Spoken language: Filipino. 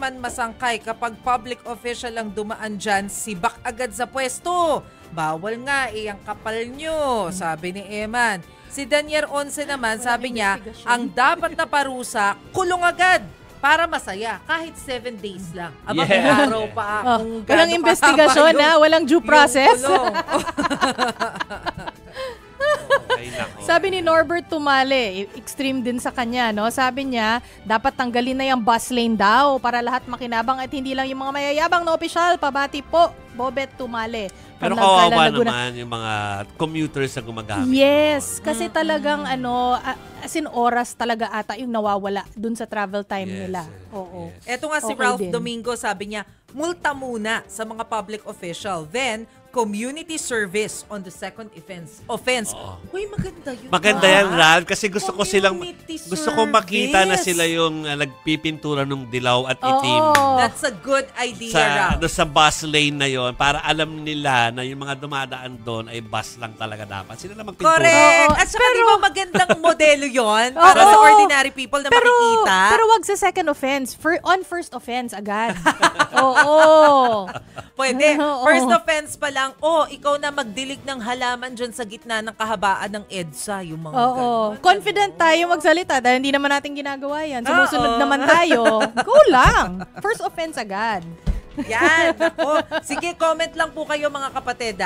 Eman Masangkay, kapag public official ang dumaan dyan, sibak agad sa pwesto. Bawal nga, ang kapal nyo, sabi ni Eman. Si Daniel Once naman, sabi niya, ang dapat na parusa, kulong agad. Para masaya, kahit 7 days lang. Abang araw pa. Walang investigasyon, walang due process. Sabi ni Norbert Tumale, extreme din sa kanya, no? Sabi niya, dapat tanggalin na yung bus lane daw para lahat makinabang at hindi lang yung mga mayayabang na opisyal. Pabati po, Bobet Tumale. Pero kawawa naman yung mga commuters na gumagamit. Yes, kasi talagang as in oras talaga ata yung nawawala dun sa travel time nila. Oo. Eto nga si Ralph Domingo, sabi niya, multa muna sa mga public official. Then, community service on the second offense. Uy, maganda yun. Maganda yan, Ralph, kasi gusto ko makita na sila yung nagpipintura ng dilaw at itim. That's a good idea, Ralph. Sa bus lane na yon, para alam nila na yung mga dumadaan doon ay bus lang talaga dapat. Sila na magpintura. Correct. At saka di ba magandang modelo yon para sa ordinary people na makikita. Pero wag sa second offense. On first offense agad. Oo. Pwede. First offense pa lang, ikaw na magdilig ng halaman dyan sa gitna ng kahabaan ng EDSA, yung mga ganun. Confident tayo magsalita dahil hindi naman natin ginagawa yan. Sumusunod naman tayo. Go lang. First offense agad. Yan. Sige, comment lang po kayo mga kapatid.